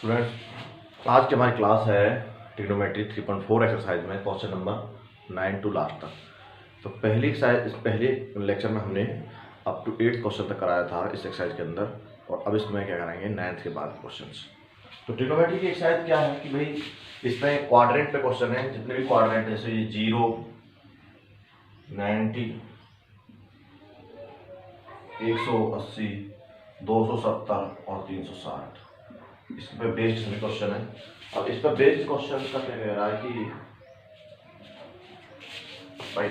Students, आज की हमारी क्लास है ट्रिग्नोमेट्री 3.4 एक्सरसाइज में क्वेश्चन नंबर 9 टू लास्ट तक। तो पहली एक्सरसाइज, इस पहले लेक्चर में हमने अप टू 8 क्वेश्चन तक कराया था इस एक्सरसाइज के अंदर, और अब इसमें क्या कराएंगे 9th के बाद क्वेश्चंस। तो ट्रिग्नोमेट्री की एक्सरसाइज क्या है कि भाई इसमें क्वाड्रेंट पे क्वेश्चन है, जितने भी क्वाड्रेंट जैसे ये 0, 90, 180, 270 और 360 इस पे बेस्ड सभी क्वेश्चन है। अब इस पर बेस्ड क्वेश्चन का क्या कह रहा है कि भाई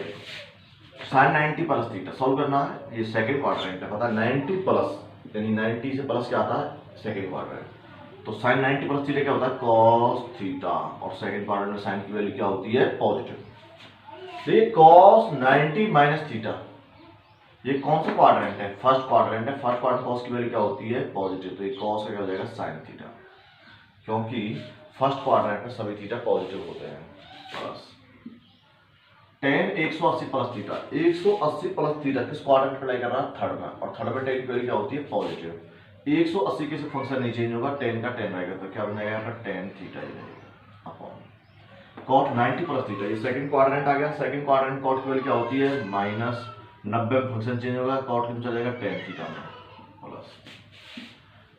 sin 90 प्लस थीटा सॉल्व करना है। ये सेकंड क्वाड्रेंट है, पता है 90 प्लस, यानी 90 से प्लस क्या आता है सेकंड क्वाड्रेंट। तो sin 90 प्लस थीटा क्या होता है cos थीटा, और सेकंड क्वाड्रेंट में sin की वैल्यू क्या होती है पॉजिटिव। देखिए cos 90 माइनस थीटा, ये कौन सा क्वाड्रेंट है? फर्स्ट क्वाड्रेंट है। फर्स्ट क्वाड्रेंट cos की वैल्यू क्या होती है पॉजिटिव, तो ये cos का क्या हो जाएगा sin थीटा, क्योंकि फर्स्ट क्वाड्रेंट में सभी थीटा पॉजिटिव होते हैं। Plus tan 180 plus theta, 180 plus theta किस क्वाड्रेंट पे लाई कर रहा है? थर्ड में, और थर्ड में tan की वैल्यू क्या होती है पॉजिटिव। 180 के से फंक्शन नहीं चेंज होगा, tan का tan रहेगा, तो क्या बनेगा यहाँ पर tan थीटा ही रहेगा अपॉन cot 90 प्लस थीटा। ये सेकंड क्वाड्रेंट आ गया। सेकंड क्वाड्रेंट cot की वैल्यू क्या होती है माइनस 90, फंक्शन चेंज होगा, cot कितना चलेगा tan थीटा में, प्लस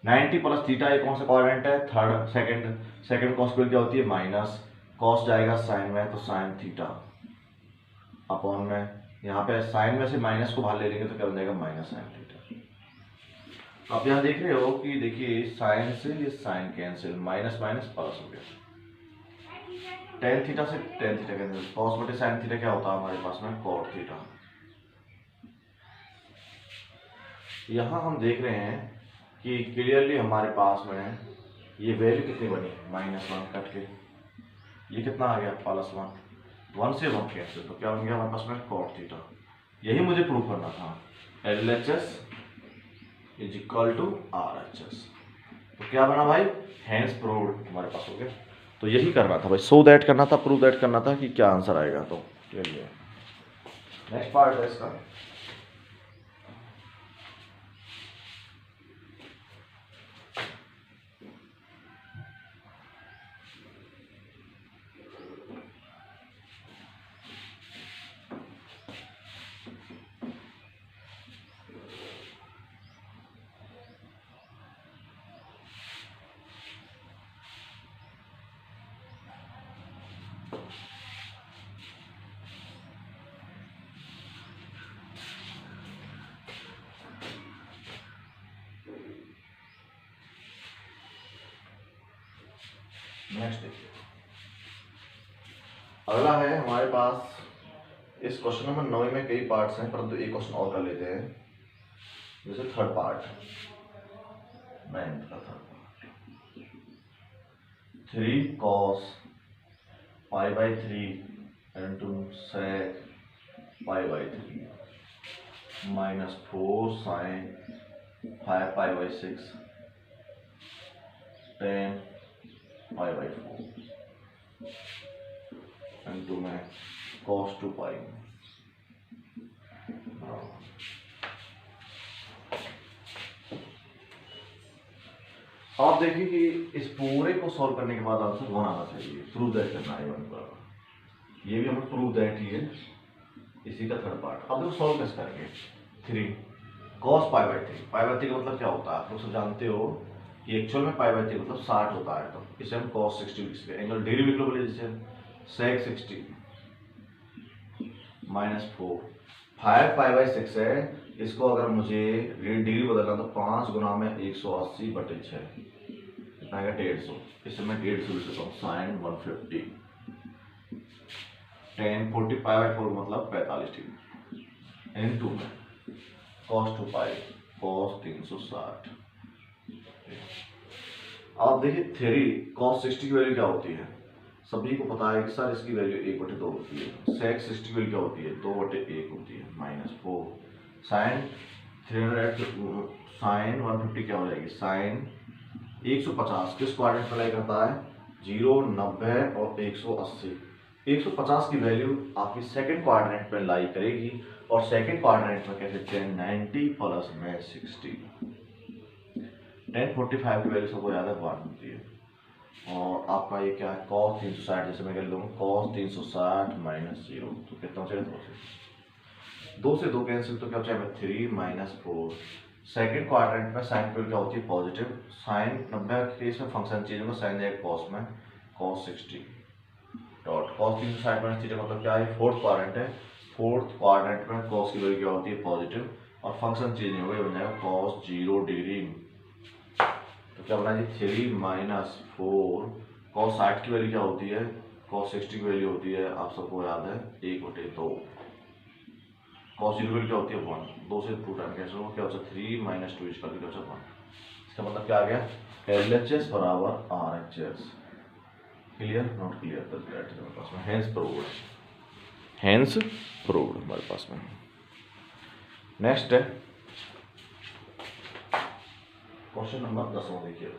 90 प्लस थीटा। ये कौन सा क्वाड्रेंट है? थर्ड। सेकंड cos की वैल्यू क्या होती है माइनस, cos जाएगा sin में, तो sin थीटा अपॉन में, यहाँ पे साइन में से माइनस को बाहर ले लेंगे तो क्या बन जाएगा माइनस साइन थीटा। आप यहाँ देख रहे हो कि देखिए साइन से ये sine cancel, minus minus plus हो गया, टेन थीटा से टेन थीटा कैंसिल, कॉस बटे साइन थीटा क्या होता है हमारे पास में कॉट थीटा। यहाँ हम देख रहे हैं कि क्लियरली हमारे पास में ये वैल्यू कितनी बनी -1 कट के, ये कितना आ गया +1, 1 से 1 कैंसिल, तो क्या बन गया हमारे पास में cot थीटा। यही मुझे प्रूव करना था, LHS is equal to RHS। तो क्या बना भाई, हैंस प्रूव्ड हमारे पास हो गया। तो यही करना था भाई, सो दैट करना था, प्रूव दैट करना था कि क्या आंसर आएगा। तो चलिए नेक्स्ट पार्ट है इसका। नेक्स्ट देखिए, अगला है हमारे पास इस क्वेश्चन नंबर 9 में कई पार्ट्स हैं, परंतु एक क्वेश्चन और कर लेते हैं। जैसे थर्ड पार्ट, 9th का third part, 3 cos π/3 into sec π/3 -4 sin 5π/6 tan π/4 into में cos 2π। आप देखिए कि इस पूरे को सॉल्व करने के बाद आंसर 1 आना चाहिए, प्रूव दैट करना है 1 पर। ये भी हमें प्रूव दैट ही है, इसी का थर्ड पार्ट। अब देखो सॉल्व कैसे करेंगे। 3 cos π/3, π/3 का मतलब क्या होता है आप लोग सब जानते हो कि एक्चुअल में π/3 मतलब 60 होता है, तो इसे हम cos 60 लिख सकते हैं। एंगल डेरिव लिख लो बोले, जैसे sec 60 -4, 5π/6 है, इसको अगर मुझे डिग्री बदलना तो 5 गुना में 180/6 कितना आएगा 150। इसे मैं 150 लिख सकता हूँ sin 150, tan 40 π/4 मतलब 45 डिग्री इनटू में cos 2π cos 360। आप देखिए 3 cos 60 की वैल्यू क्या होती है, सभी को पता है कि सर इसकी वैल्यू 1/2 होती है। sec 60 की वैल्यू क्या होती है 2/1 होती है, -4 sin 150 क्या हो जाएगी sin 150 किस क्वाड्रेंट में लाई करता है 0, 90 और 180। 150 की वैल्यू आपकी सेकंड क्वाड्रेंट में लाई करेगी, और सेकंड क्वाड्रेंट में कह सकते हैं 90 प्लस में 60। tan 45 की वैल्यू सबको याद है 1 होती है। और आपका ये क्या है cos 360, जैसे मैं कह लूँगा cos 360 माइनस 0, तो कितना हो जाएगा 2 से 2 कैंसिल, तो क्या हो जाएगा 3 माइनस 4। सेकेंड क्वाड्रेंट में साइन की वैल्यू क्या होती है पॉजिटिव, साइन 90 के केस में फंक्शन चेंज होगा, साइन जाएगा कॉस में, cos 60 dot cos 360 minus theta मतलब क्या है, फोर्थ क्वाड्रेंट है, फोर्थ क्वाड्रेंट में cos की वैल्यू क्या होती है पॉजिटिव और फंक्शन चेंज होगा, ये बन जाएगा cos 0 डिग्री। तो क्या बना जी 3 माइनस 4, cos 60 की वैल्यू क्या होती है, cos 60 की वैल्यू होती है आप सबको याद है 1/2, cos 0 की वैल्यू क्या होती है 1, 2 से 2 टाइम कैंसिल होगा, क्या होता है 3 माइनस 2 इसका क्या होता है 1। इसका मतलब क्या आ गया LHS बराबर RHS। क्लियर नॉट क्लियर, तो हमारे पास में हेंस प्रूव्ड, हेंस प्रूव्ड हमारे पास में। नेक्स्ट है क्वेश्चन नंबर 10 देखिए,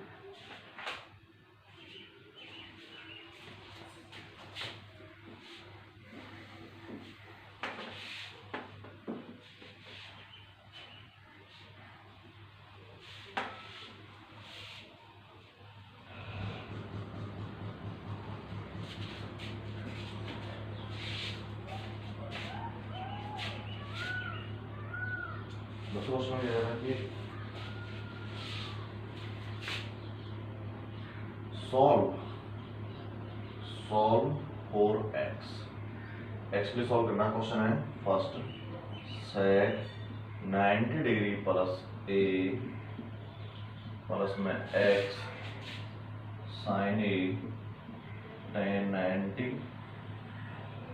क्वेश्चन ये है कि सॉल्व फॉर x के लिए सॉल्व करना क्वेश्चन है first, sec 90 degree plus a plus में x sine a tan 90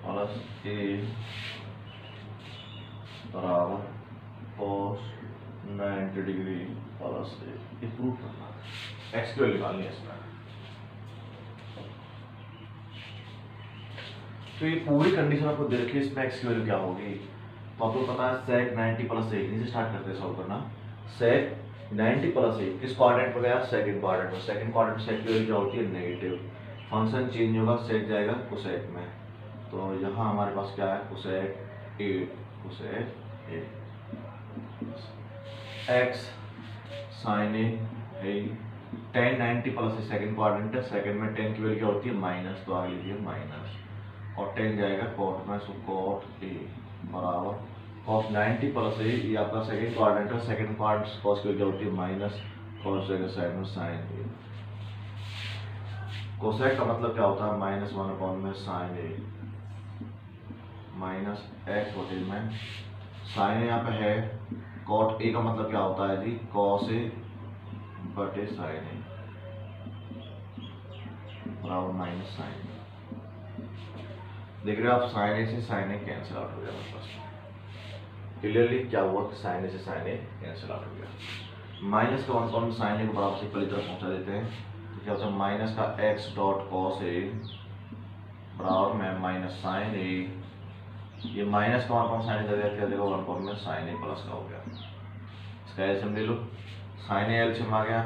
plus a बराबर cos 90 डिग्री प्लस a, ये प्रूव करना है, x की वैल्यू निकालनी है इसमें। तो ये पूरी कंडीशन आपको दे रखी है, इसमें x की वैल्यू क्या होगी, तो आपको पता है sec 90 प्लस 1 से स्टार्ट करते हैं सॉल्व करना। sec 90 प्लस 1 किस क्वाड्रेंट पर गया, सेकंड क्वाड्रेंट में, सेकंड क्वाड्रेंट में sec की वैल्यू क्या होती है नेगेटिव, फंक्शन चेंज होगा, sec जाएगा cosec में, तो यहाँ हमारे पास क्या है cosec 8, cosec 8 x sin a tan 90 plus second quadrant है, सेकंड में tan की वैल्यू क्या होती है माइनस, तो आगे लिखिए माइनस, और tan जाएगा cot में, सो cot a बराबर cos 90 प्लस a, ये आपका सेकंड क्वाड्रेंट है, सेकंड क्वाड्रेंट cos की वैल्यू क्या होती है माइनस, cos जाएगा साइड में sin a, cosec का मतलब क्या होता है माइनस 1 अपॉन में sin a माइनस x होते में sin a यहाँ पे है, cot a का मतलब क्या होता है जी cos a बटे sin a बराबर माइनस sin a। देख रहे हो आप sin a से sin a कैंसिल आउट हो गया मेरे पास, क्लियरली क्या हुआ कि sin a से sin a कैंसिल आउट हो गया। माइनस का 1 अपॉन sin a को बराबर से पहली तरफ पहुंचा देते हैं, तो क्या होता है माइनस का x डॉट cos a बराबर में माइनस sin a, ये माइनस का 1 अपॉन sin a क्या देगा 1 अपॉन में sin a प्लस का हो गया, इसका एलसीएम ले लो, sin a एलसीएम आ गया,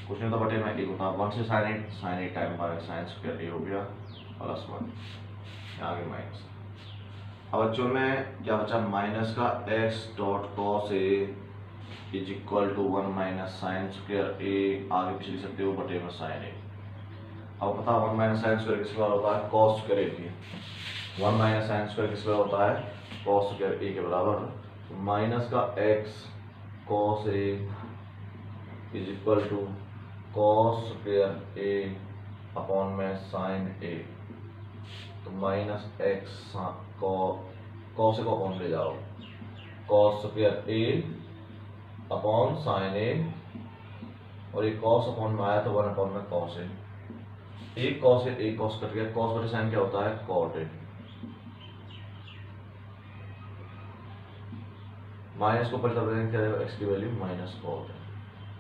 कुछ नहीं तो बटे में एक होता 1 से sin a टाइम आ गया sin स्क्वायर a हो गया प्लस 1, आगे माइनस। अब बच्चों में क्या बचा माइनस का x dot cos a is equal to 1 minus sine square a, आगे पीछे लिख सकते हो बटे में sin a। अब पता 1 माइनस साइन स्क्वायर किस बराबर होता है cos स्क्वायर a की, 1 माइनस साइन स्क्वायर किस बराबर होता है cos स्क्वायर a के बराबर, माइनस का x cos a is equal to cos square a upon में sin a, तो माइनस x cos को अपॉन ले जाओ, cos square a upon sin a, और ये cos अपॉन में आया तो 1 अपॉन में cos a, एक cos है एक cos कट गया, cos बटे sin क्या होता है cot a, माइनस को पलटा देंगे क्या देगा x की वैल्यू माइनस cot है,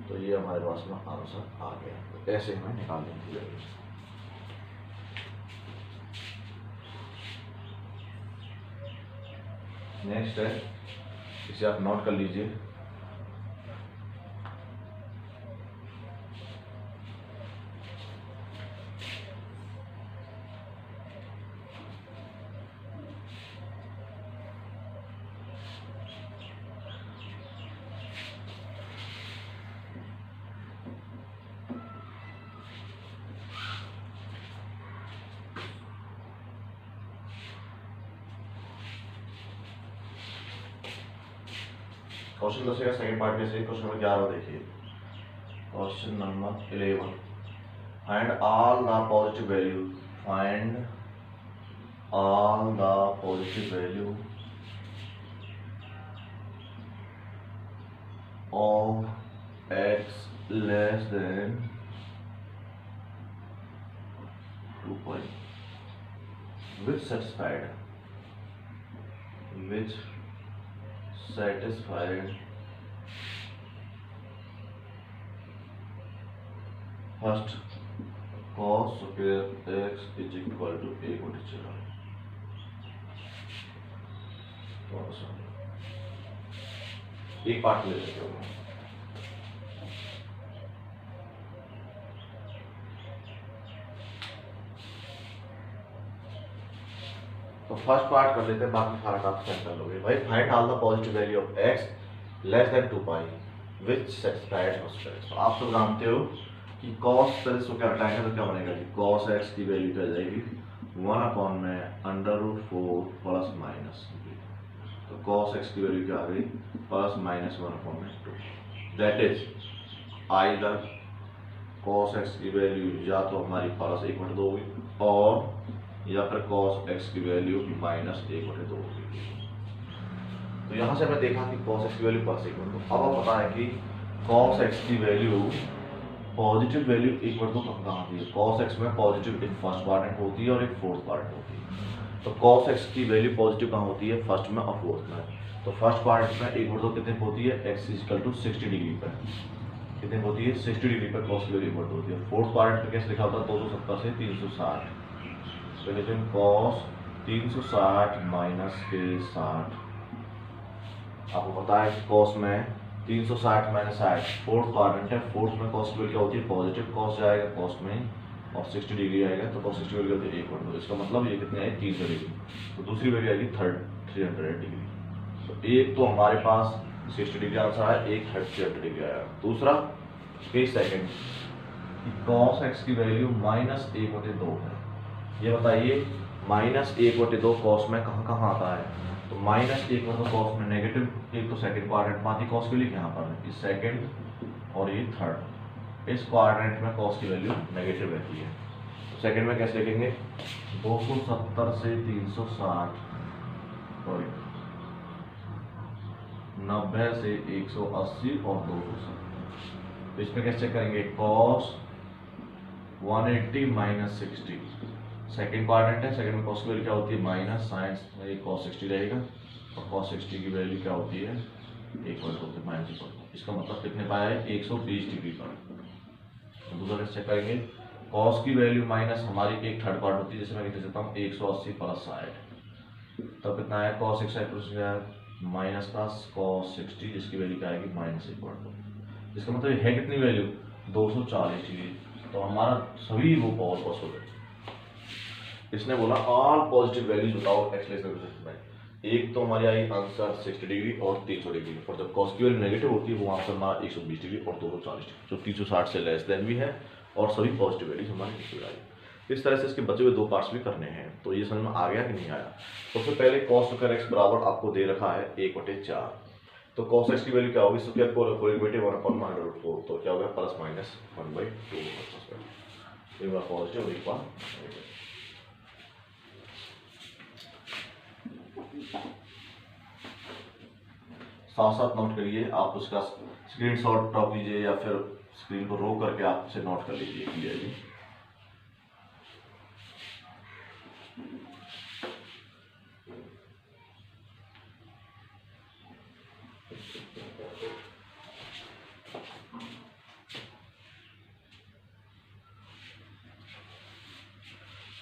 तो ये हमारे पास में आंसर आ गया, तो ऐसे हमें निकाल देंगे। नेक्स्ट है, इसे आप नोट कर लीजिए, क्वेश्चन 10 का सेकंड पार्ट में से क्वेश्चन नंबर 11 देखिए। Question number 11, find all the positive value, find all the positive value of x less than 2 pi which satisfied first cos square x is equal to a गुणित 4। एक part ले लेते हो। तो first part कर लेते हैं, बाकी सारा काम सेंड कर लोगे भाई। Find all the positive value of x less than 2 pi which satisfied cos x। तो आप सब जानते हो कि cos पहले इसको क्या हटाएंगे तो क्या बनेगा जी, cos x की वैल्यू क्या जाएगी 1/√4 प्लस माइनस। तो cos x की वैल्यू क्या आ गई plus minus 1/2। That is either cos x की वैल्यू या तो हमारी प्लस 1/2 होगी और या फिर cos x की वैल्यू माइनस 1/2 होगी। तो यहाँ से हमने देखा कि cos x की वैल्यू प्लस 1/2। अब हमें पता है कि cos x की वैल्यू पॉजिटिव वैल्यू 1/2 कहाँ आती है। cos x में पॉजिटिव एक फर्स्ट क्वाड्रेंट होती है और एक फोर्थ क्वाड्रेंट होती है। तो cos x की वैल्यू पॉजिटिव कहाँ होती है, फर्स्ट में और फोर्थ में। तो फर्स्ट क्वाड्रेंट में 1/2 कितने होती है, x = 60 डिग्री पर कितने होती है 60 डिग्री पर cos की वैल्यू 1/2 होती है। फोर्थ क्वाड्रेंट में कैसे लिखा होता है 270 से 360। तो लेते हैं cos 360 माइनस के 60। आपको पता है cos में 360 माइनस 60 फोर्थ क्वाड्रेंट है। फोर्थ में cos की वैल्यू क्या होती है पॉजिटिव, cos जाएगा cos में और 60 डिग्री आएगा तो cos 60 वैल्यू होती है 1/2। इसका मतलब ये कितने आएगी 300 डिग्री। तो दूसरी वैल्यू आएगी 300 डिग्री। तो एक तो हमारे पास 60 डिग्री आंसर आया, एक 300 डिग्री आया। दूसरा केस सेकंड cos x की वैल्यू -1/2 है। ये बताइए -1/2 cos में कहाँ आता है। तो -1/2 cos में नेगेटिव, एक तो सेकंड क्वाड्रेंट में आती है cos की वैल्यू यहाँ पर है, इस सेकंड और ये थर्ड। इस क्वाड्रेंट में cos की वैल्यू नेगेटिव रहती है। तो सेकंड में कैसे लिखेंगे 270 से 360 सॉरी 90 से 180 और 270। तो इसमें कैसे चेक करेंगे cos 180 माइनस 60 सेकेंड क्वाड्रेंट है। सेकेंड में cos की वैल्यू क्या होती है माइनस साइंस में cos 60 रहेगा और cos 60 की वैल्यू क्या होती है 1/2 माइनस 1/2। इसका मतलब कितने पाया है 120 डिग्री पर। तो दूसरा कैसे चेक करेंगे cos की वैल्यू माइनस हमारी एक थर्ड पार्ट होती है, जैसे मैं लिख देता हूँ 180 प्लस 60। तब कितना है cos 60 माइनस का cos 60 जिसकी वैल्यू क्या आएगी -1/2। इसका मतलब है कितनी वैल्यू 240 डिग्री। तो हमारा सभी वो बहुत पॉसिबल है। इसने बोला ऑल पॉजिटिव वैल्यूज बताओ x लेस देन। एक तो हमारी आई आंसर 60 डिग्री और 300 डिग्री और जब cos की वैल्यू नेगेटिव होती है वो आंसर हमारा 120 डिग्री और 240 डिग्री जो 360 से लेस देन भी है और सभी पॉजिटिव वैल्यूज हमारी निकल आई। इस तरह से इसके बचे हुए 2 पार्ट्स भी करने हैं। तो ये समझ में आ गया कि नहीं आया। सबसे पहले cos स्क्वायर x बराबर आपको दे रखा है 1/4। तो cos x की वैल्यू क्या होगी स्क्वायर को 1/4 तो क्या होगा प्लस माइनस 1/2। एक बार पॉजिटिव और एक बार नेगेटिव। साथ साथ नोट करिए, आप उसका स्क्रीनशॉट टॉप लीजिए या फिर स्क्रीन को रो करके आप इसे नोट कर लीजिए clearly.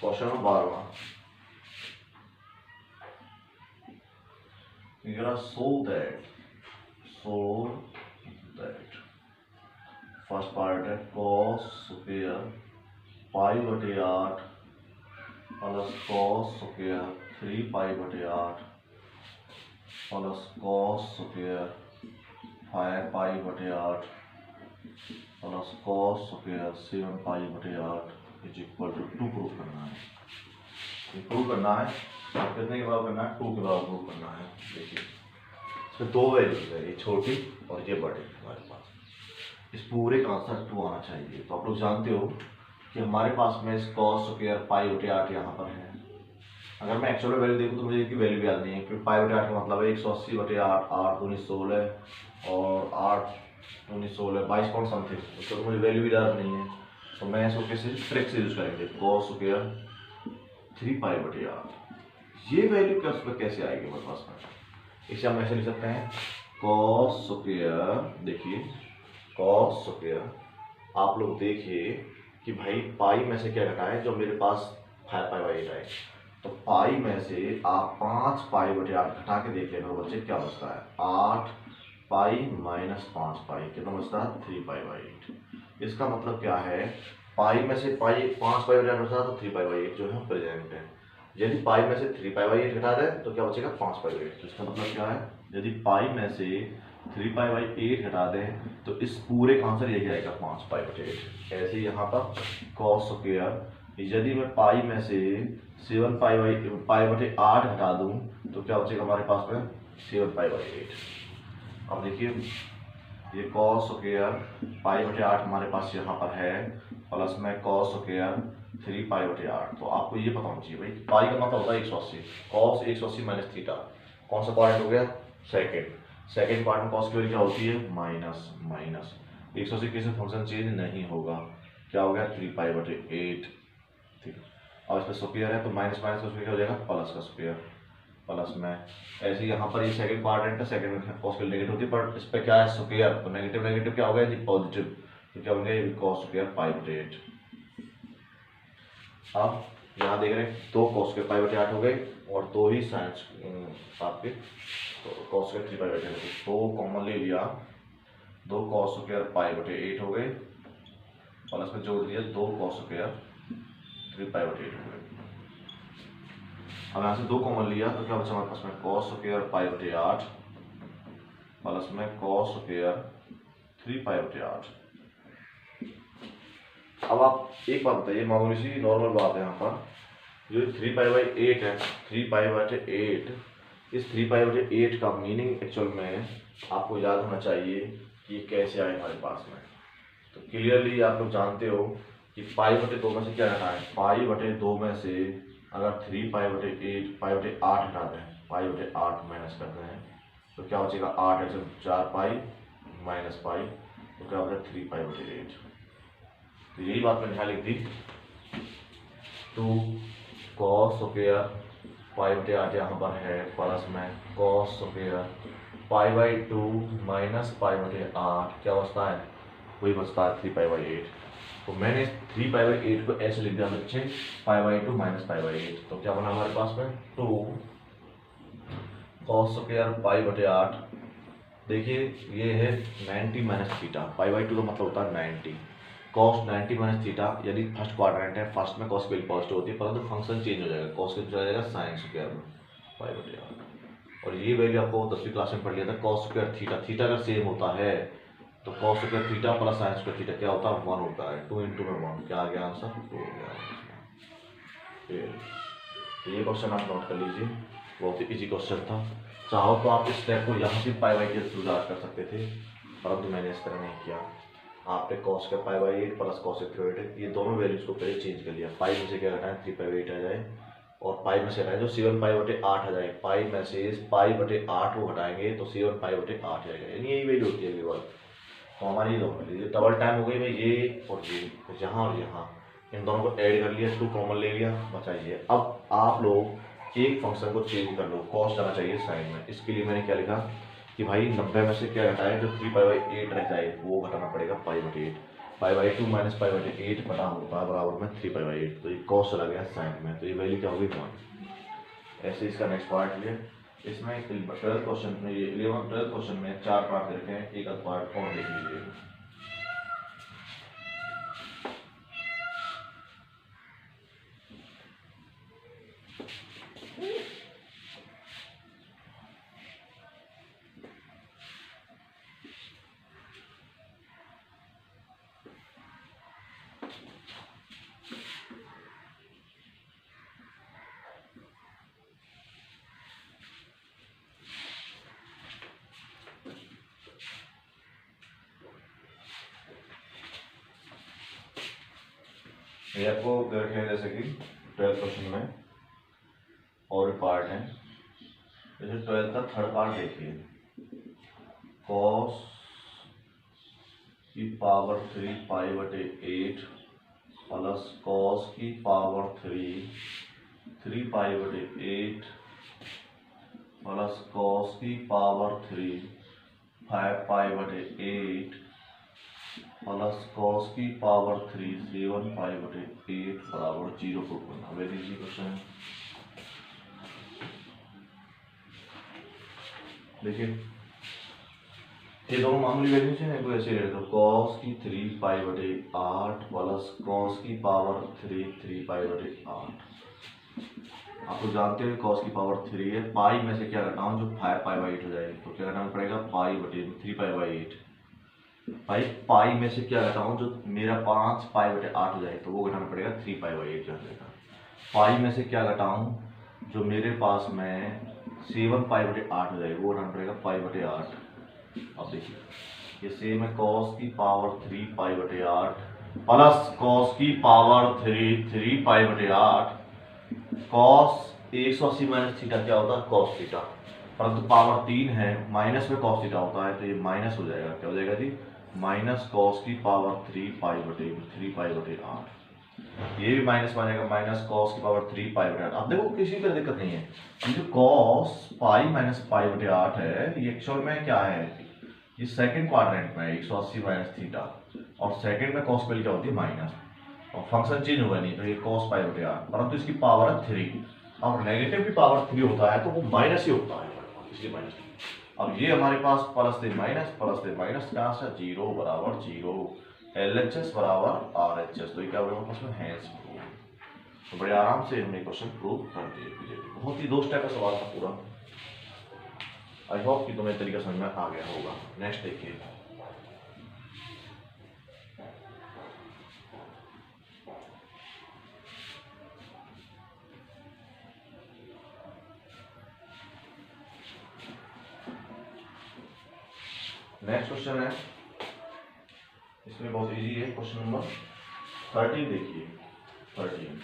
Question number 12 so that first part है cos square π/8 plus cos square 3π/8 plus cos square 5π/8 plus cos square 7π/8 is equal to 2 prove करना है। प्रूव करना है कितने के बराबर करना है 2 के बराबर प्रूव करना है। देखिए तो दो वैल्यूज है, ये छोटी और ये बड़ी हमारे पास। इस पूरे का आंसर 2 आना चाहिए। तो आप लोग जानते हो कि हमारे पास में cos स्क्वायर पाई बटे 8 यहाँ पर है। अगर मैं एक्चुअल वैल्यू देखूँ तो मुझे इसकी वैल्यू भी याद नहीं है, क्योंकि पाई बटे 8 का मतलब है 180 बटे 8, 8 दूनी 16 और 8 दूनी 16, 22 पॉइंट समथिंग। उसको तो मुझे वैल्यू भी याद नहीं है, तो मैं इसको कैसे ट्रिक से यूज करेंगे, cos स्क्वायर 3 पाई बटे 8। ये वैल्यू क्या उसमें कैसे आएगी हमारे पास में, इसे हम ऐसे लिख सकते हैं cos स्क्वायर। देखिए cos स्क्वायर, आप लोग देखिए कि भाई पाई में से क्या घटाएं, जो मेरे पास 5 पाई बाई 8 आए, तो पाई में से आप 5 पाई बटे 8 घटा के देख लेना बच्चे क्या बचता है, 8 पाई माइनस 5 पाई, कितना बचता है 3 पाई बाई 8। इसका मतलब क्या है, पाई में से पाई 5 पाई बटे 8 बचता है, तो 3 पाई बाई 8 जो है प्रेजेंट है। यदि पाई में से 3 पाई बाई 8 घटा दें तो क्या बचेगा 5 पाई बाई 8। तो इसका मतलब क्या है, यदि पाई में से 3 पाई बाई 8 घटा दें तो इस पूरे का आंसर यही आएगा 5 पाई बटे 8। ऐसे ही यहाँ पर cos स्क्वायर, यदि मैं पाई में से 7 पाई बटे 8 घटा दूं तो क्या बचेगा हमारे पास में 7 पाई बाई 8। अब देखिए ये cos स्क्वायर पाई बटे 8 हमारे पास यहाँ पर है, प्लस में cos स्क्वायर 3 पाई बटे 8। तो आपको ये पता होना चाहिए भाई, पाई का मतलब होता है 180, cos 180 माइनस थीटा, कौन सा पार्ट हो गया, सेकेंड पार्ट में cos की वैल्यू क्या होती है, माइनस 180 किसी फंक्शन चेंज नहीं होगा, क्या हो गया 3 पाई बटे 8। ठीक, और इसमें स्क्वायर है तो माइनस माइनस का स्क्वायर हो जाएगा प्लस का स्क्वायर, प्लस में ऐसे ही यहाँ पर ये सेकंड क्वाड्रेंट है, सेकंड में cos की नेगेटिव होती है, पर इस पे क्या है स्क्वायर, तो नेगेटिव नेगेटिव क्या हो गया जी पॉजिटिव, तो क्या हो गया cos स्क्वायर पाई बटे 8। अब यहाँ देख रहे हैं 2 cos स्क्वायर पाई बटे 8 हो गए और 2 ही साइन आपके cos स्क्वायर 3 पाई बटे 8, तो कॉमन ले लिया, 2 cos स्क्वायर पाई बटे 8 हो गए, प्लस में जोड़ दिया 2 cos स्क्वायर 3 पाई बटे 8 हो गए। अब यहाँ से 2 कॉमन लिया तो क्या बचा हमारे पास में cos स्क्वायर पाई बटे 8 प्लस में cos स्क्वायर 3 पाई बटे 8। अब आप एक बात बताइए, मामूली सी नॉर्मल बात है, यहाँ पर जो 3 पाई बाई 8 है, 3 पाई बटे 8, इस 3 पाई बटे 8 का मीनिंग एक्चुअल में आपको याद होना चाहिए कि ये कैसे आए हमारे पास में। तो क्लियरली आप लोग जानते हो कि पाई बटे 2 में से क्या हटाएं, पाई बटे 2 में से अगर 3 पाई बटे 8 पाई बटे 8 हटा दें, पाई बटे 8 माइनस करते हैं तो क्या बचेगा 8 ऐसे 4 पाई माइनस पाई, तो क्या बचेगा 3 पाई बटे 8। तो यही बात मैंने यहाँ लिख दी, 2 cos स्क्वायर पाई बटे 8 यहाँ पर है, प्लस में cos square pi by 2 minus pi बटे 8, क्या बचता है वही बचता है 3 पाई बाई 8। तो मैंने 3 पाई बाई 8 को ऐसे लिख दिया बच्चे, pi by 2 minus pi by 8, तो क्या बना हमारे पास में 2 cos स्क्वायर पाई बटे 8। देखिए ये है 90 माइनस थीटा, पाई बाई 2 का मतलब होता है 90, cos 90 माइनस थीटा, यदि फर्स्ट क्वाड्रेंट है, फर्स्ट में cos की वैल्यू पॉजिटिव होती है, परंतु फंक्शन चेंज हो जाएगा, cos के चला जाएगा साइन स्क्वायर में पाई बटे 8। और ये वैल्यू आपको 10वीं क्लास में पढ़ लिया था, cos स्क्वायर थीटा, थीटा अगर सेम होता है तो cos square theta plus sine square theta क्या होता है 1 होता है, 2 इंटू में 1, क्या आ गया आंसर 2 हो गया। तो ये क्वेश्चन आप नोट कर लीजिए, बहुत ही इजी क्वेश्चन था। चाहो तो आप इस स्टेप को यहाँ से पाई बाई के थ्रू याद कर सकते थे, परंतु मैंने इस तरह नहीं किया। आपने cos का पाई बाई 8 प्लस cos का 8 ये दोनों वैल्यूज को पहले चेंज कर लिया, पाई में से क्या घटाएं 3 पाई बाई 8 आ जाए, और पाई में से हटाएं जो 7 पाई बटे 8 आ जाए, पाई में से पाई बटे 8 को हटाएंगे तो 7 पाई बटे 8 आ जाएगा, यानी यही वैल्यू होती है केवल। तो हमारी ये दोनों वैल्यू डबल टाइम हो गई भाई, ये और ये, तो यहाँ और यहाँ इन दोनों को ऐड कर लिया, 2 कॉमन ले लिया, बचाइए। अब आप लोग एक फंक्शन को चेंज कर लो, कॉस जाना चाहिए साइन में, इसके लिए मैंने क्या लिखा कि भाई 90 में से क्या घटाएं, जो 3 पाई बाई 8 रह जाए वो घटाना पड़ेगा पाई बटे 8, पाई बाई 2 माइनस पाई बटे 8 बटा होता है बराबर में 3 पाई बाई 8, तो ये कॉस चला गया साइन में, तो ये वैल्यू क्या होगी 1। ऐसे इसका नेक्स्ट पार्ट ये, इसमें 12th क्वेश्चन में, ये 11th 12th क्वेश्चन में 4 पार्ट दे रखे हैं, एक आध पार्ट और देख लीजिए। ये आपको रखे जैसे कि 12th क्वेश्चन में और भी पार्ट है। जैसे 12th का थर्ड पार्ट देखिए, कॉस की पावर 3 पाई बटे 8 प्लस कॉस की पावर 3 पाई बटे 8 प्लस कॉस की पावर 5 पाई बटे 8 प्लस कॉस की पावर 7 पाई बटे 8 बराबर 0 को करना। वेरी इजी क्वेश्चन है। देखिए ये दोनों मामूली वैल्यूज हैं, तो ऐसे रहे तो कॉस की 3 पाई बटे 8 प्लस कॉस की पावर 3 पाई बटे 8। आप लोग जानते हो कॉस की पावर 3 है, पाई में से क्या घटाऊं जो 5 पाई बाई 8 हो जाएगी, तो क्या घटाना पड़ेगा पाई बटे 3 पाई बाई 8। भाई पाई में से क्या घटाऊं जो मेरा 5 पाई बटे 8 हो जाए, तो वो घटाना पड़ेगा 3 पाई बाई 8 जाएगा। पाई में से क्या घटाऊं जो मेरे पास में 7 पाई बटे 8 हो जाएगा, वो घटाना पड़ेगा पाई बटे 8। अब देखिए ये सेम है, कॉस की पावर 3 पाई बटे 8 प्लस कॉस की पावर 3 पाई बटे 8। कॉस 180 माइनस थीटा क्या होता है कॉस थीटा, परंतु पावर 3 है, माइनस में कॉस थीटा होता है, तो ये माइनस हो जाएगा। क्या हो जाएगा जी, माइनस कॉस की पावर 3 पाई बटे 8। ये भी माइनस बनेगा, माइनस कॉस की पावर 3 पाई बटे 8। अब देखो किसी तरह दिक्कत नहीं है, ये जो कॉस पाई माइनस पाई बटे 8 है, ये एक्चुअल में क्या है, ये सेकंड क्वाड्रेंट में 180 माइनस थीटा, और सेकंड में कॉस वैल्यू क्या होती है माइनस, और फंक्शन चेंज होगा नहीं, तो ये कॉस पाई बटे 8, परंतु इसकी पावर है 3। अब नेगेटिव की पावर 3 होता है तो वो माइनस ही होता है, इसलिए माइनस। अब ये हमारे पास प्लस थे माइनस कहाँ से 0 बराबर 0, LHS बराबर RHS, तो ये क्या होगा उसमें हैंस प्रूव। तो बड़े आराम से हमने क्वेश्चन प्रूव कर दिए। बहुत ही 2 स्टेप का सवाल था पूरा। आई होप कि तुम्हें तरीका समझ में आ गया होगा। नेक्स्ट देखिए, नेक्स्ट क्वेश्चन है, इसमें बहुत इजी है, क्वेश्चन नंबर 13 देखिए। 13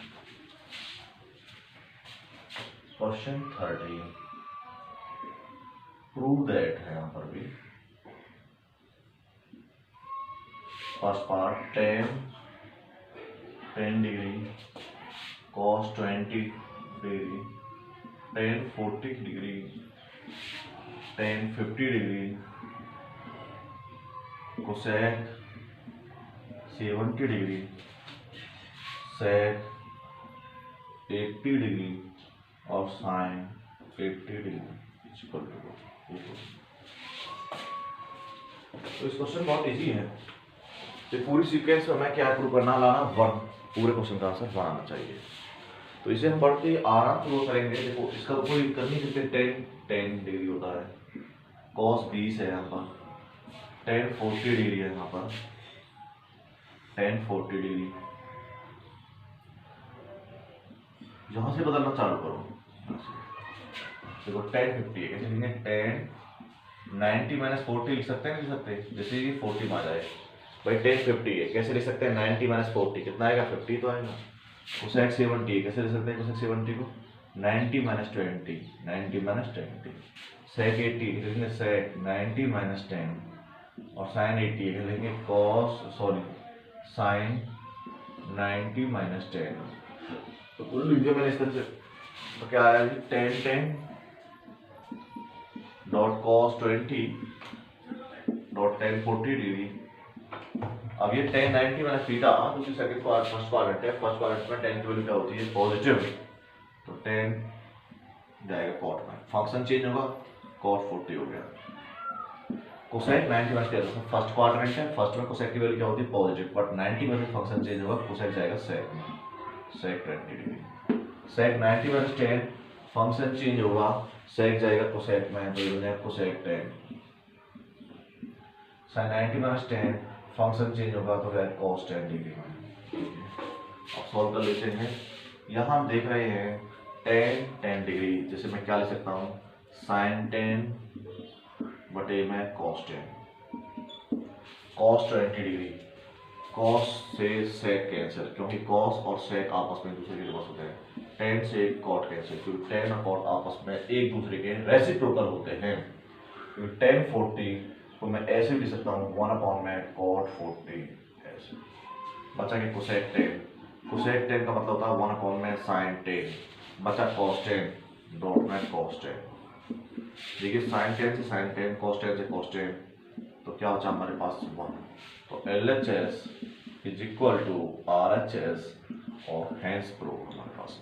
क्वेश्चन 13 प्रूव दैट है, यहाँ पर भी first part 10 degree cos 20 degree, tan 40 degree, tan 50 degree, cosec 70 degree, sec 80 degree और sin 80 डिग्री। तो इस क्वेश्चन बहुत इजी है, तो पूरी सीक्वेंस में हमें क्या प्रूव करना, लाना 1, पूरे क्वेश्चन का आंसर 1 आना चाहिए। तो इसे हम बढ़ते आराम प्रूव करेंगे। देखो इसका तो कोई करनी सकते, 10 डिग्री होता है, cos 20 है यहाँ पर, tan 40 डिग्री है यहाँ पर, tan 40 डिग्री, यहाँ से बदलना चालू करो। देखो tan 50 है, कैसे लिखेंगे, tan 90 माइनस 40 लिख सकते हैं, लिख सकते हैं, जैसे ये 40 में आ जाए। भाई tan 50 है, कैसे लिख सकते हैं, 90 माइनस 40 कितना आएगा, 50 तो आएगा। cosec 70 है, कैसे लिख सकते हैं cosec 70 को, 90 माइनस 20, 90 माइनस 20। sec 80 लिखेंगे, sec 90 माइनस 10, और sin 80 है, लिखेंगे sin 90 माइनस 10। तो कुल वीडियो मैंने इस तरह से, तो क्या आया जी, tan dot cos 20 dot tan 40 degree. अब ये tan 90 माइनस थीटा, दूसरी सेकंड पार्ट फर्स्ट क्वाड्रेंट है, फर्स्ट क्वाड्रेंट में tan की वैल्यू क्या होती है पॉजिटिव, तो tan जाएगा cot में, फंक्शन चेंज होगा, cot 40 हो गया। cosec 90 minus theta, first quadrant है, फर्स्ट में cosec की वैल्यू क्या होती है पॉजिटिव, बट 90 में से फंक्शन चेंज होगा, cosec जाएगा sec में, sec 20 degree. sec 90 minus 10 function change होगा, sec जाएगा cosec में, तो ये बनेगा cosec 10। sin 90 minus 10 function change होगा, तो क्या cos 10 डिग्री में। अब सॉल्व कर लेते हैं। यहाँ हम देख रहे हैं tan 10 डिग्री, जैसे मैं क्या लिख सकता हूँ, sin 10 बटे में cos 10, cos 20 डिग्री, कॉस से सेक कैंसिल, क्योंकि कॉस और सेक आपस में दूसरे के रिवर्स होते हैं। टेन से कॉट कैंसिल, क्योंकि टेन और कॉट आपस में एक दूसरे के रेसिप्रोकल होते हैं। क्योंकि टेन 40 को मैं ऐसे भी लिख सकता हूँ 1 में कॉट 40 ऐसे। बचा के कोसेक 10, कोसेक 10 का मतलब होता है 1 में साइन 10, बचा कॉस 10 डॉट में कॉस 10। देखिए साइन 10 से साइन 10, कॉस 10 से कॉस 10, तो क्या बचा हमारे पास 1। तो LHS is equal to RHS और हैंस प्रूव हमारे पास।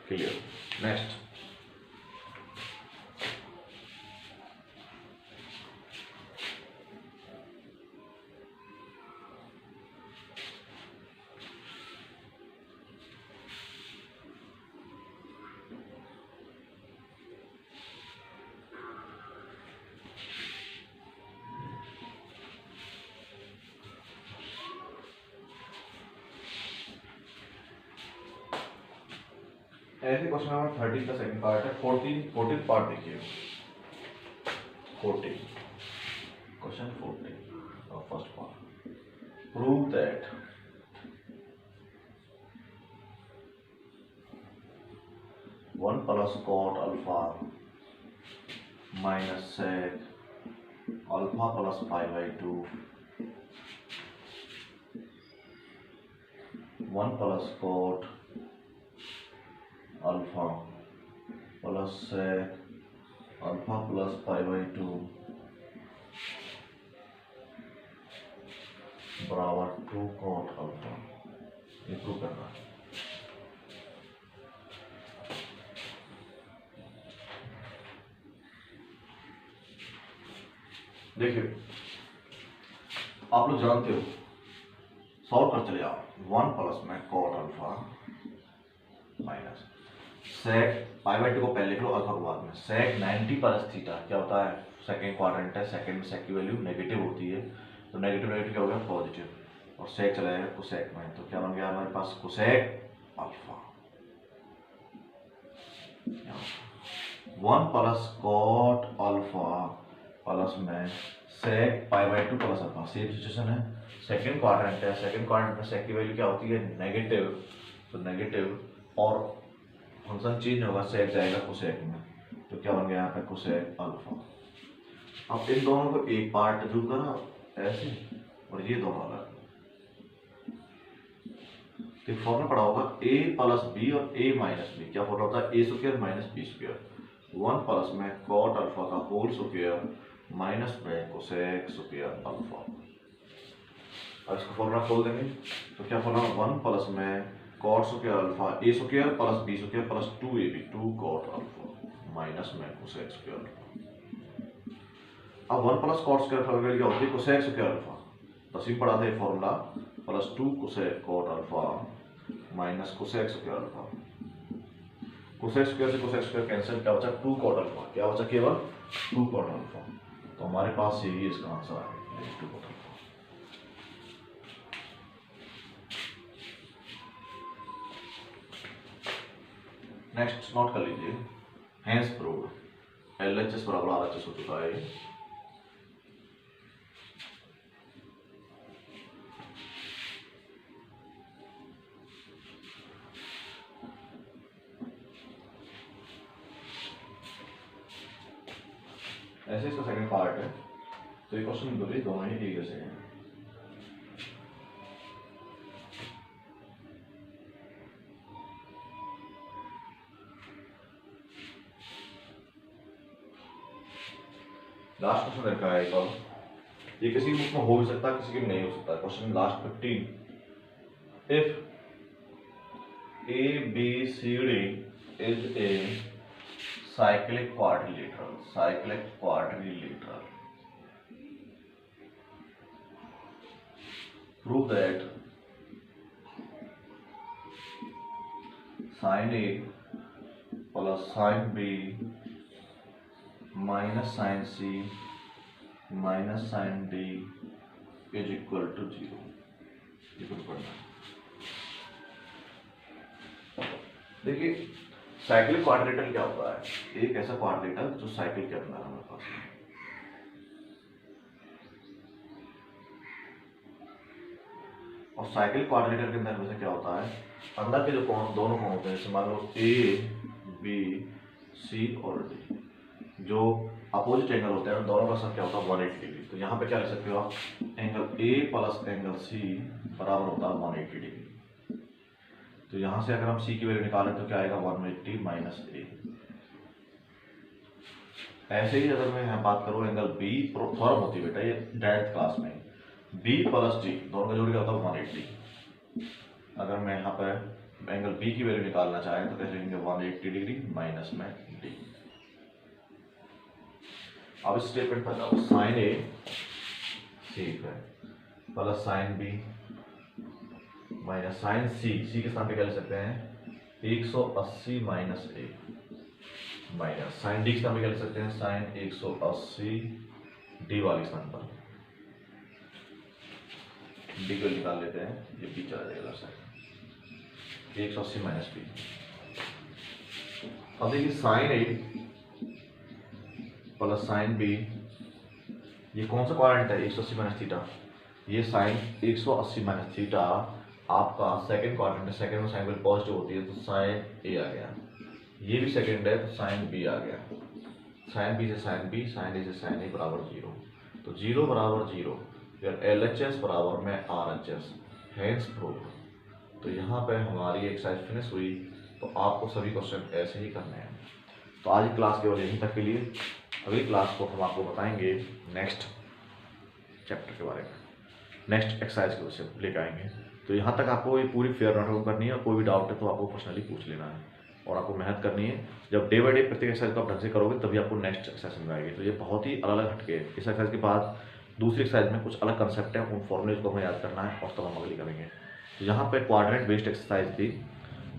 क्लियर। नेक्स्ट ऐसे क्वेश्चन नंबर 13 का सेकंड पार्ट है। 14 पार्ट देखिए। 14 क्वेश्चन 14 और first part, prove that one plus cot alpha minus sec alpha plus 5/2 1 plus cot alpha plus sec alpha plus 5/2 बराबर 2 cot alpha. ये prove करना है। देखिए आप लोग जानते हो, सॉल्व कर चले आओ। 1 प्लस में कॉट अल्फा माइनस सेक 5/2 को पहले लिख लो, अल्फा को बाद में। सेक 90 प्लस थीटा क्या होता है, सेकंड क्वाड्रेंट है, सेकंड में सेक की वैल्यू नेगेटिव होती है, तो नेगेटिव नेगेटिव क्या हो गया पॉजिटिव, और सेक चला जाएगा कोसेक में, तो क्या बन गया हमारे पास cosec alpha. 1 plus cot alpha plus में sec 5/2 plus alpha, same situation है, सेकंड क्वाड्रेंट है, सेकंड क्वाड्रेंट में सेक की वैल्यू क्या होती है नेगेटिव, तो नेगेटिव और फंक्शन चेंज होगा, सेक जाएगा कोसेक में, तो क्या बन गया यहाँ पे कोसेक अल्फा। अब इन दोनों को एक पार्ट जरूर करा ऐसे, और ये दोनों अलग, तो फॉर्मूला पड़ा होगा a प्लस बी और a माइनस बी। क्या फॉर्मूला होता है, a square minus B square. 1 plus में कॉट अल्फा का होल स्क्वायर माइनस में कोसेक स्क्वायर अल्फा। अब इसको फॉर्मूला खोल देंगे, तो क्या फॉर्मूला 1 प्लस में cot square alpha a square plus b square plus 2ab 2 cot alpha minus में कोसेक स्क्वायर अल्फा। अब 1 प्लस कॉट स्क्वायर अल्फा की वैल्यू क्या होती है कोसेक स्क्वायर अल्फा, तो सिंपल पढ़ा था formula plus 2 cosec cot alpha minus cosec square alpha. Cosec square से कोसेक स्क्वायर कैंसिल, क्या बचा 2 कॉट अल्फा, क्या बचा केवल 2 कॉट अल्फा। तो हमारे पास यही इसका आंसर है 2 कॉट अल्फा। नेक्स्ट नोट कर लीजिए, हैंस प्रूव्ड LHS बराबर RHS हो चुका है। ऐसे इसका सेकंड पार्ट है, तो ये क्वेश्चन दोनों ही ठीक जैसे हैं। लास्ट क्वेश्चन रखा है एक और, ये किसी बुक में हो भी सकता है, किसी की नहीं हो सकता। Question last 15, if ABCD is a cyclic quadrilateral, prove that sin A plus sin B minus sin C minus sin D is equal to 0। ये कुछ पढ़ना है। देखिए साइक्लिक क्वाड्रिलेटरल क्या होता है, एक ऐसा क्वाड्रिलेटरल जो साइकिल के अंदर हमारे पास है। और साइकिल क्वाड्रिलेटरल के अंदर हमेशा क्या होता है, अंदर के जो कोण दोनों कोण होते हैं, जैसे मान लो ए बी सी और डी, जो अपोजिट एंगल होते हैं दोनों का सब क्या होता है 180 डिग्री। तो यहाँ पे क्या लिख सकते हो आप, angle A plus angle C बराबर होता है 180 डिग्री। तो यहाँ से अगर हम सी की वैल्यू निकालें तो क्या आएगा 180 माइनस ए। ऐसे ही अगर मैं यहाँ बात करूँ एंगल बी, फॉर्म होती है बेटा ये डायरेक्ट क्लास में, बी प्लस डी दोनों का जोड़ क्या होता है 180। अगर मैं यहाँ पर एंगल बी की वैल्यू निकालना चाहें तो कैसे लिखेंगे 180 डिग्री माइनस में डी। अब इस स्टेटमेंट पर जाओ, साइन ए ठीक है plus sine B minus sine C, C के स्थान पे क्या ले सकते हैं 180 minus A, minus sine D के स्थान पे क्या ले सकते हैं साइन 180 डी वाले स्थान पर, डी को निकाल लेते हैं, ये बी चला जाएगा साइन 180 माइनस बी। अब देखिए sine A plus sine B, ये कौन सा क्वाड्रेंट है 180 माइनस थीटा, ये साइन 180 माइनस थीटा आपका सेकंड क्वाड्रेंट है, सेकंड में साइन पॉजिटिव होती है तो साइन ए आ गया, ये भी सेकंड है तो साइन बी आ गया, साइन बी से साइन बी, साइन ए से साइन ए बराबर 0, तो 0 बराबर 0, फिर LHS बराबर में RHS, हैंस प्रूव। तो यहाँ पे हमारी एक्सरसाइज फिनिश हुई। तो आपको सभी क्वेश्चन ऐसे ही करने हैं। तो आज की क्लास केवल यहीं तक के लिए, अगली क्लास को हम आपको बताएंगे नेक्स्ट चैप्टर के बारे में, नेक्स्ट एक्सरसाइज के क्वेश्चन लेकर आएंगे। तो यहाँ तक आपको ये पूरी फेयर नोट करनी है, और कोई भी डाउट है तो आपको पर्सनली पूछ लेना है, और आपको मेहनत करनी है। जब डे बाई डे प्रत्येक एक्सरसाइज को आप ढंग से करोगे तभी आपको नेक्स्ट एक्सरसाइज में आएगी। तो ये बहुत ही अलग अलग हटके है। इस एक्सरसाइज के बाद दूसरी एक्सरसाइज में कुछ अलग कंसेप्ट है, उन फॉर्मूलेज को हमें याद करना है और तब हम अगली करेंगे। तो यहाँ पे क्वाड्रेंट बेस्ड एक्सरसाइज थी,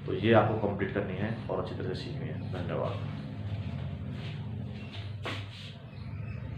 तो ये आपको कंप्लीट करनी है और अच्छी तरह से सीखनी है। धन्यवाद।